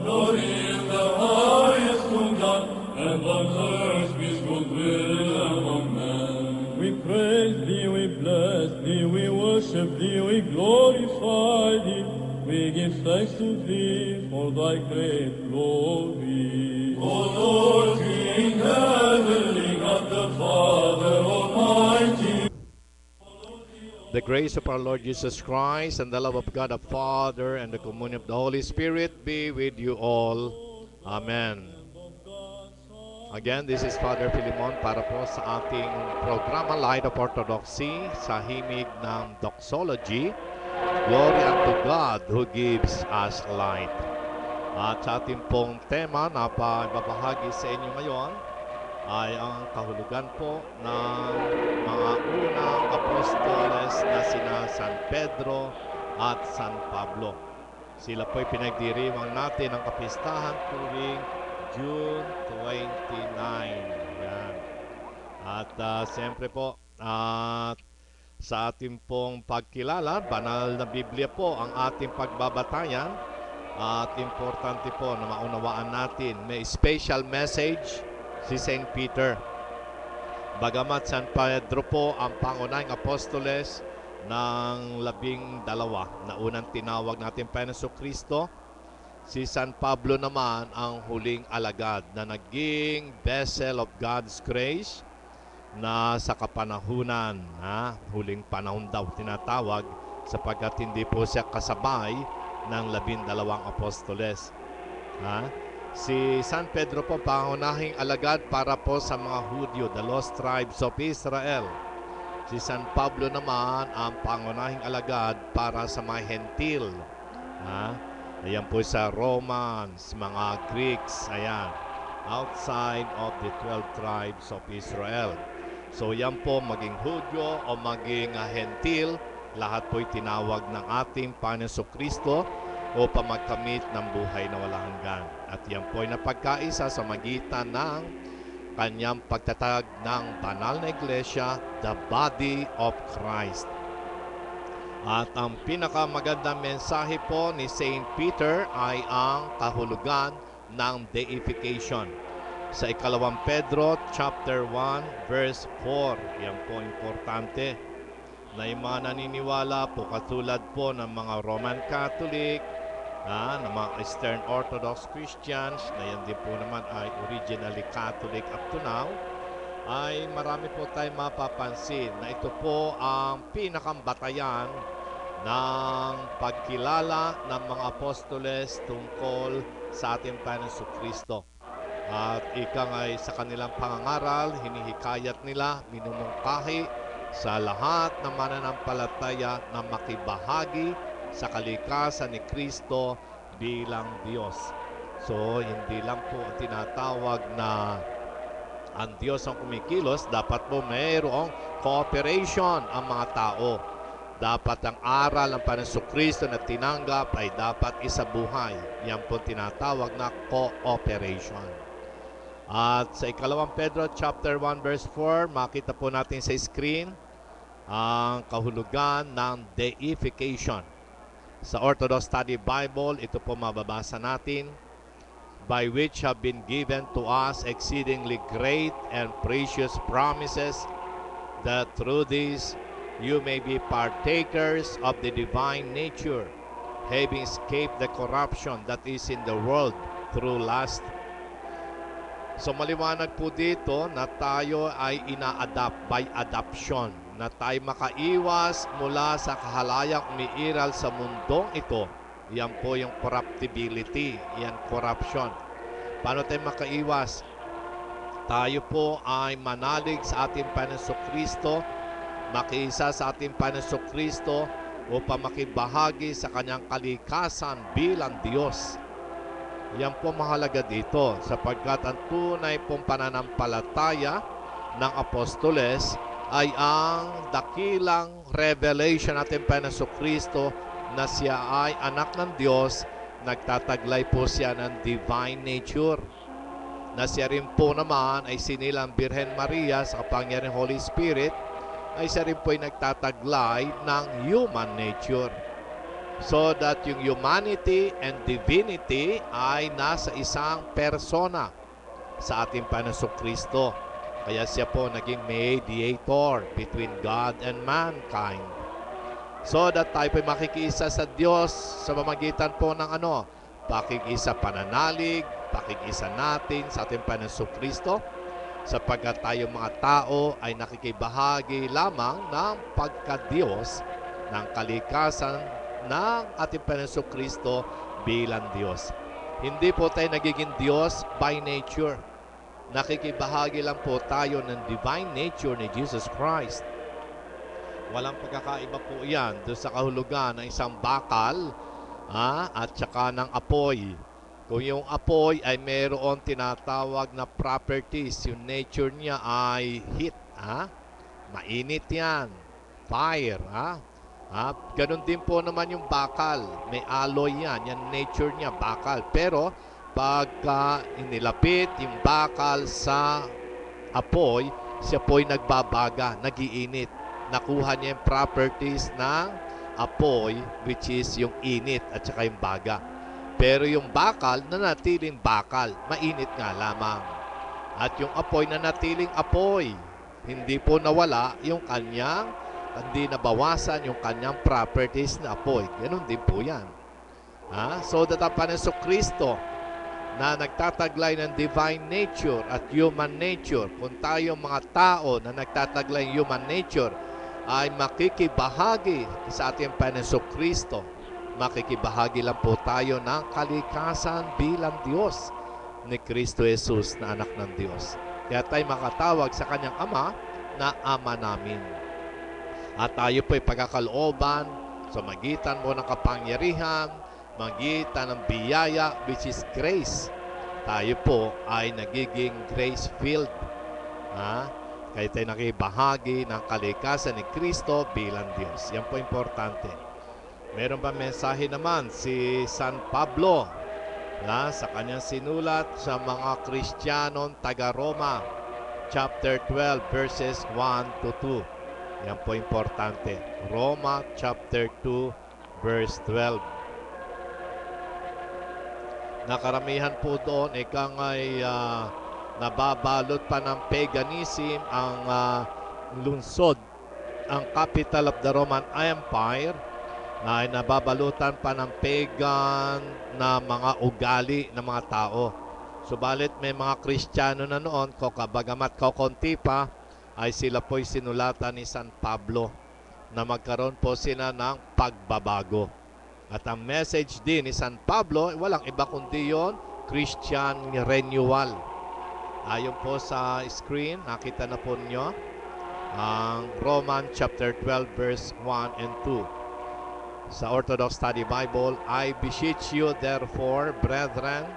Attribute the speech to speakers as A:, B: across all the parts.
A: Glory in the highest to God, and on earth peace, goodwill among men.
B: We praise thee, we bless thee, we worship thee, we glorify thee. We give thanks to thee for thy great glory.
A: O Lord, King heavenly, God the Father Almighty.
C: The grace of our Lord Jesus Christ and the love of God the Father and the communion of the Holy Spirit be with you all. Amen. Again, this is Father Philemon para po sa ating programa Light of Orthodoxy sa himig ng Doxology. Glory unto God who gives us light. At sa ating pong tema na babahagi sa inyo ngayon ay ang kahulugan po ng mga unang apostoles na sina San Pedro at San Pablo. Sila po'y pinagdiriwang natin ng kapistahan tuwing June 29. Yan. At siyempre po, sa ating pong pagkilala, banal na Biblia po ang ating pagbabatayan. At importante po na maunawaan natin, may special message si St. Peter. Bagamat San Pedro po ang pangunahing apostoles ng 12 na unang tinawag natin Panginoon Kristo, si San Pablo naman ang huling alagad na naging vessel of God's grace na sa kapanahunan, huling panahon daw tinatawag sapagkat hindi po siya kasabay ng 12 apostoles. Si San Pedro po pangunahing alagad para po sa mga Hudyo, the lost tribes of Israel. Si San Pablo naman ang pangunahing alagad para sa mga Hentil. Ayan po sa Romans, mga Greeks, ayan, outside of the 12 tribes of Israel. So yan po, maging Hudyo o maging Hentil, lahat po'y tinawag ng ating Panginoon Kristo upang magkamit ng buhay na walang hanggan. At yan po'y napagkaisa sa magitan ng kanyang pagtatag ng banal na iglesia, the body of Christ. At ang pinakamagandang mensahe po ni St. Peter ay ang kahulugan ng deification. Sa ikalawang Pedro chapter 1 verse 4, yan po importante. Na yung mga naniniwala po katulad po ng mga Roman Catholic, ng mga Eastern Orthodox Christians, na yan din po naman ay originally Catholic up to now, ay marami po tayong mapapansin na ito po ang pinakambatayan ng pagkilala ng mga apostoles tungkol sa ating Panginoon Kristo. At ika ngay sa kanilang pangangaral, hinihikayat nila, minumungkahi sa lahat ng mananampalataya na makibahagi sa kalikasan ni Kristo bilang Diyos. So, hindi lang po tinatawag na ang Diyos ang kumikilos, dapat po mayroong cooperation ang mga tao. Dapat ang aral ng Panginoon Kristo na tinanggap ay dapat isabuhay. Yan po tinatawag na cooperation. At sa ikalawang Pedro chapter 1 verse 4, makita po natin sa screen ang kahulugan ng deification. Sa Orthodox Study Bible, ito po mababasa natin, by which have been given to us exceedingly great and precious promises, that through this you may be partakers of the divine nature, having escaped the corruption that is in the world through lust. So maliwanag po dito na tayo ay ina-adapt by adoption, na tayo makaiwas mula sa kahalayang umiiral sa mundong ito. Yan po yung corruptibility, yan corruption. Paano tayo makaiwas? Tayo po ay manalig sa ating Panginoon Kristo, makiisa sa ating Panginoon Kristo upang makibahagi sa kanyang kalikasan bilang Diyos. Yan po mahalaga dito sapagkat ang tunay pong pananampalataya ng apostoles ay ang dakilang revelation natin Panginoon Kristo na siya ay anak ng Diyos, nagtataglay po siya ng divine nature. Na siya rin po naman ay sinilang Birhen Maria sa kapangyarihan ng Holy Spirit, ay siya rin po ay nagtataglay ng human nature. So that yung humanity and divinity ay nasa isang persona sa ating Panginoong Kristo. Kaya siya po naging mediator between God and mankind. So that tayo po makikisa sa Diyos sa pamamagitan po ng pakikisa pananalig, pakikisa natin sa ating Panginoong Kristo, sapagkat tayo mga tao ay nakikibahagi lamang ng pagka-Diyos ng kalikasan ng ating Panginoong Kristo bilang Diyos. Hindi po tayo nagiging Diyos by nature. Nakikibahagi lang po tayo ng divine nature ni Jesus Christ. Walang pagkakaiba po yan doon sa kahulugan ng isang bakal at saka ng apoy. Kung yung apoy ay mayroon tinatawag na properties, yung nature niya ay heat. Mainit yan. Fire. Ganun din po naman yung bakal. May alloy yan. Yan nature niya, bakal. Pero pagka inilapit yung bakal sa apoy, siya po'y nagbabaga, nagiinit. Nakuha niya yung properties ng apoy, which is yung init at saka yung baga. Pero yung bakal, nanatiling bakal, mainit nga lamang. At yung apoy, nanatiling apoy. Hindi po nawala yung kanyang, hindi nabawasan yung kanyang properties na apoy. Ganun din po yan. So that ang Panginoong Kristo na nagtataglay ng divine nature at human nature, kung tayo mga tao na nagtataglay ng human nature, ay makikibahagi sa ating Panginoong Kristo. Makikibahagi lang po tayo ng kalikasan bilang Diyos ni Kristo Jesus na anak ng Diyos. Kaya tayo makatawag sa kanyang Ama na Ama namin. At tayo po ay pagkakalooban sa magitan mo ng kapangyarihan, magitan ng biyaya, which is grace. Tayo po ay nagiging grace-filled. Kaya tayo nakibahagi ng kalikasan ni Kristo bilang Diyos. Yan po importante. Meron pa mensahe naman si San Pablo sa kanyang sinulat sa mga Kristiyanong taga-Roma, chapter 12, verses 1 to 2. Yan po importante. Roma chapter 2, verse 12. Nakaramihan po doon, ikang ay nababalot pa ng paganism ang lungsod, ang capital of the Roman Empire, na ay nababalutan pa ng pagan na mga ugali ng mga tao. Subalit may mga Kristiyano na noon, bagamat kaunti pa, ay sila po'y sinulatan ni San Pablo na magkaroon po sila ng pagbabago. At ang message din ni San Pablo, walang iba kundi yon, Christian renewal. Ayon po sa screen, nakita na po nyo ang Roman chapter 12 verse 1 and 2. Sa Orthodox Study Bible, I beseech you therefore, brethren,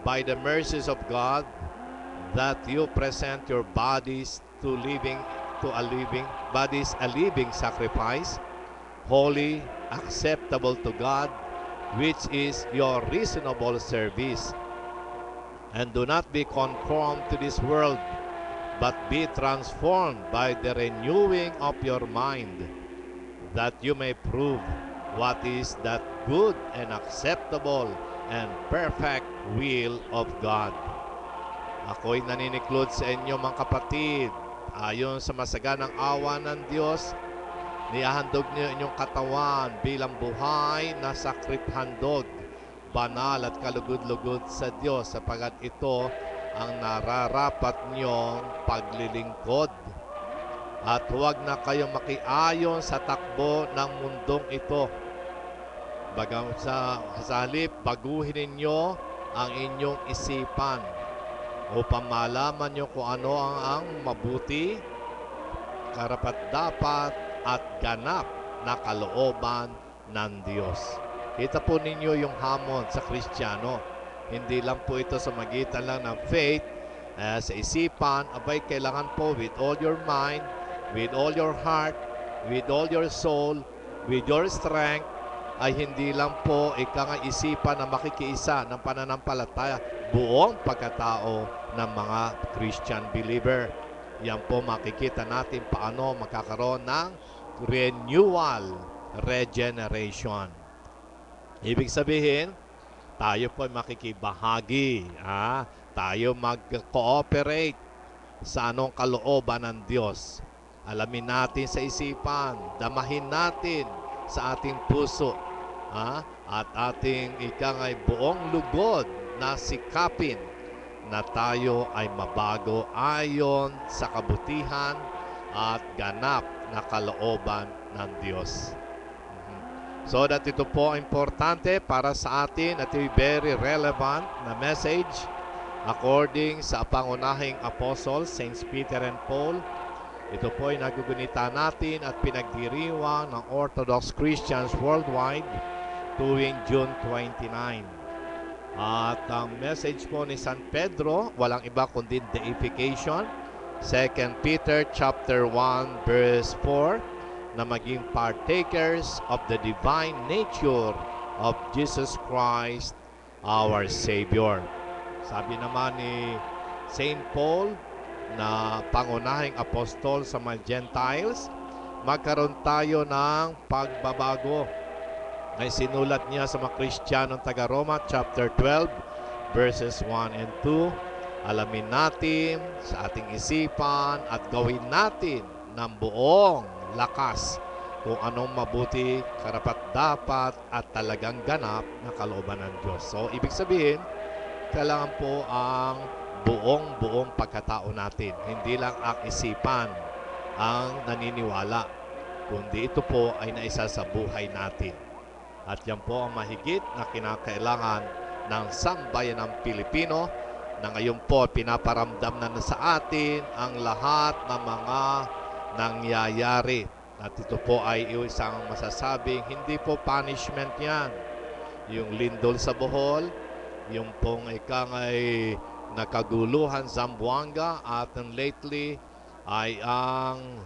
C: by the mercies of God, that you present your bodies a living sacrifice, holy, acceptable to God, which is your reasonable service. And do not be conformed to this world, but be transformed by the renewing of your mind, that you may prove what is that good and acceptable and perfect will of God. Ako'y naniniklod sa inyo mga kapatid, ayon sa masaganang awa ng Diyos, nihahandog niyo inyong katawan bilang buhay na sakriphandog, banal at kalugod-lugod sa Diyos, sapagat ito ang nararapat niyong paglilingkod. At huwag na kayong makiayon sa takbo ng mundong ito. Bagamat sa halip, baguhin ninyo ang inyong isipan upang malaman nyo kung ano ang mabuti, karapat-dapat at ganap na kalooban ng Diyos. Kita po ninyo yung hamon sa Kristiyano. Hindi lang po ito sa magitan lang ng faith, sa isipan, abay kailangan po with all your mind, with all your heart, with all your soul, with your strength, ay hindi lang po ikang isipan na makikiisa ng pananampalataya, buong pagkatao ng mga Christian believer. Yan po makikita natin paano magkakaroon ng renewal, regeneration. Ibig sabihin, tayo po ay makikibahagi. Tayo mag-cooperate sa anong kalooban ng Diyos. Alamin natin sa isipan, damahin natin sa ating puso, at ating ikangay buong lugod na sikapin na tayo ay mabago ayon sa kabutihan at ganap na kalooban ng Diyos. So that ito po importante para sa atin at very relevant na message according sa pangunahing apostles, Saints Peter and Paul. Ito po ay nagugunita natin at pinagdiriwang ng Orthodox Christians worldwide tuwing June 29. At ang message po ni San Pedro, walang iba kundi deification, 2 Peter chapter 1 verse 4, na maging partakers of the divine nature of Jesus Christ, our Savior. Sabi naman ni Saint Paul na pangunahing apostol sa mga Gentiles, magkaroon tayo ng pagbabago. Ay sinulat niya sa mga Kristiyanong taga-Roma, chapter 12, verses 1 and 2. Alamin natin sa ating isipan at gawin natin ng buong lakas kung anong mabuti, karapat-dapat at talagang ganap na kalooban ng Diyos. So, ibig sabihin, kailangan po ang buong pagkatao natin. Hindi lang ang isipan ang naniniwala, kundi ito po ay naisa sa buhay natin. At yan po ang mahigit na kinakailangan ng sambayanang Pilipino na ngayon po pinaparamdam na sa atin ang lahat ng mga nangyayari. At ito po ay isang masasabing hindi po punishment yan. Yung lindol sa Bohol, yung pong ay nakaguluhan Zamboanga, at lately ay ang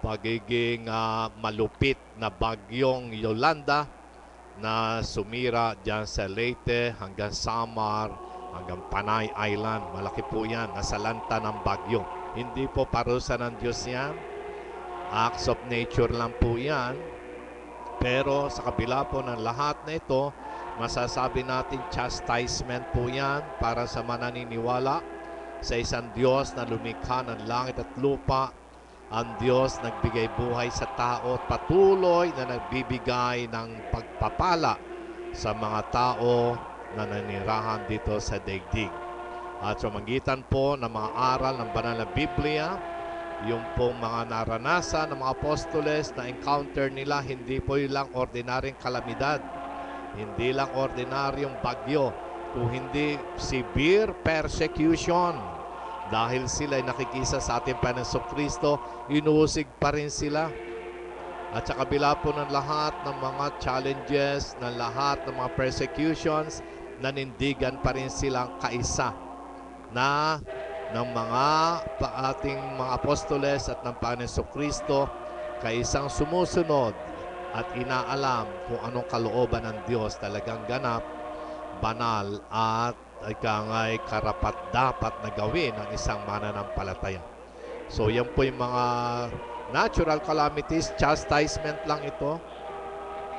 C: pagiging malupit na bagyong Yolanda na sumira dyan sa Leyte hanggang Samar, hanggang Panay Island. Malaki po yan, nasalanta ng bagyo. Hindi po parusa ng Diyos yan. Acts of nature lang po yan. Pero sa kabila po ng lahat na ito, masasabi natin chastisement po yan para sa mananiniwala sa isang Diyos na lumikha ng langit at lupa. Ang Diyos nagbigay buhay sa tao at patuloy na nagbibigay ng pagpapala sa mga tao na nanirahan dito sa daigdig. At sa magitan po ng mga aral ng banal na Biblia, yung pong mga naranasan ng mga apostoles na encounter nila, hindi po lang ordinaryong kalamidad, hindi lang ordinaryong bagyo, kung hindi severe persecution. Dahil sila ay nakikisa sa ating Panginoong Kristo, inuusig pa rin sila. At sa kabila po ng lahat ng mga challenges, ng lahat ng mga persecutions, nanindigan pa rin silang kaisa na ng mga ating mga apostoles at ng Panginoong Kristo, kaisang sumusunod at inaalam kung anong kalooban ng Diyos talagang ganap, banal at ay karapat-dapat na gawin ng isang mananampalataya. So yan po yung mga natural calamities, chastisement lang ito.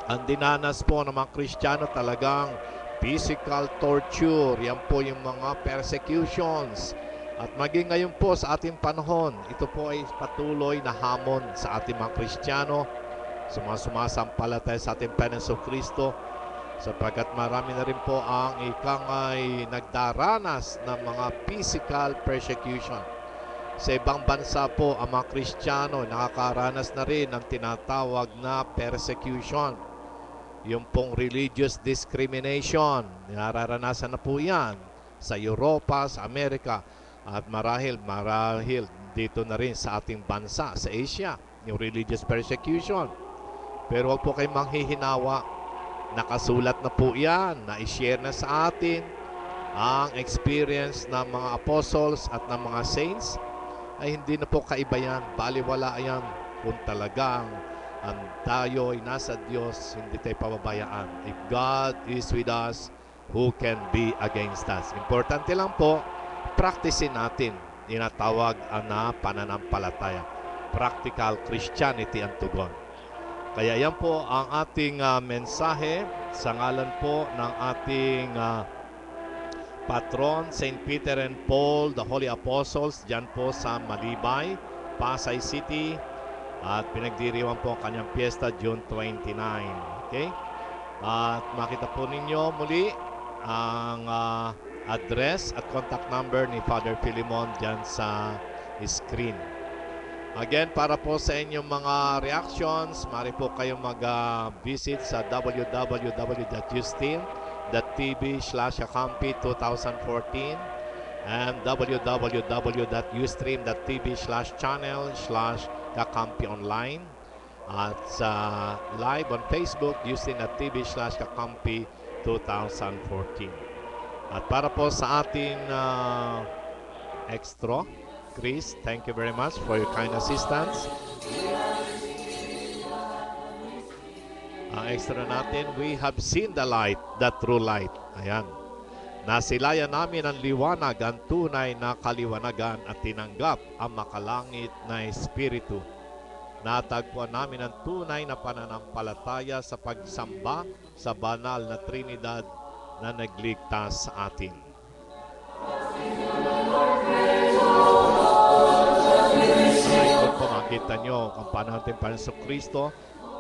C: Ang dinanas po ng mga Kristiyano talagang physical torture, yan po yung mga persecutions. At maging ngayon po sa ating panahon, ito po ay patuloy na hamon sa ating mga Kristiyano, sa mga sumasampalataya sa ating Panginoong Kristo, sapagkat marami na rin po ang ay nagdaranas ng mga physical persecution. Sa ibang bansa po, ang mga Kristiyano nakakaranas na rin ng tinatawag na persecution. Yung pong religious discrimination, nararanasan na po yan sa Europa, sa Amerika, at marahil dito na rin sa ating bansa, sa Asia, yung religious persecution. Pero huwag po kayong manghihinawa. Nakasulat na po yan, na-share na sa atin ang experience ng mga apostles at ng mga saints, ay hindi na po kaiba yan, baliwala yan. Kung talagang ang tayo ay nasa Diyos, hindi tayo pababayaan. If God is with us, who can be against us? Importante lang po, practicein natin, tinatawag na pananampalataya. Practical Christianity ang tugon. Kaya yan po ang ating mensahe sa ngalan po ng ating patron, St. Peter and Paul, the Holy Apostles, dyan po sa Malibay, Pasay City, at pinagdiriwang po ang kanyang piyesta June 29. Okay? At makita po ninyo muli ang address at contact number ni Father Philemon dyan sa screen. Again, para po sa inyong mga reactions, maaari po kayong mag-visit sa www.ustream.tv/Akampi2014 and www.ustream.tv/channel/Kakampi online at sa live on Facebook, ustream.tv/Kakampi2014. At para po sa ating extra, Chris, thank you very much for your kind assistance. Ang extra natin, we have seen the light, the true light. Ayan. Nasilayan namin ang liwanag, ang tunay na kaliwanagan at tinanggap ang makalangit na espiritu. Natagpuan namin ang tunay na pananampalataya sa pagsamba sa banal na Trinidad na nagligtas sa atin. Ngayon po makita nyo kung paano natin Panginoon Kristo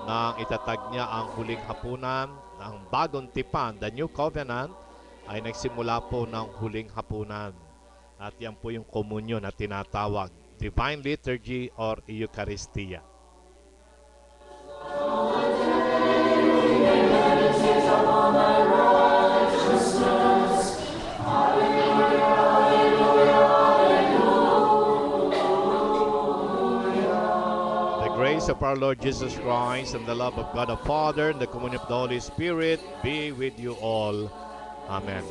C: nang itatag niya ang huling hapunan, ang bagong tipan, the New Covenant, ay nagsimula po ng huling hapunan. At yan po yung komunyon na tinatawag, Divine Liturgy or Eucharistia. Of our Lord Jesus Christ and the love of God the Father and the communion of the Holy Spirit be with you all. Amen.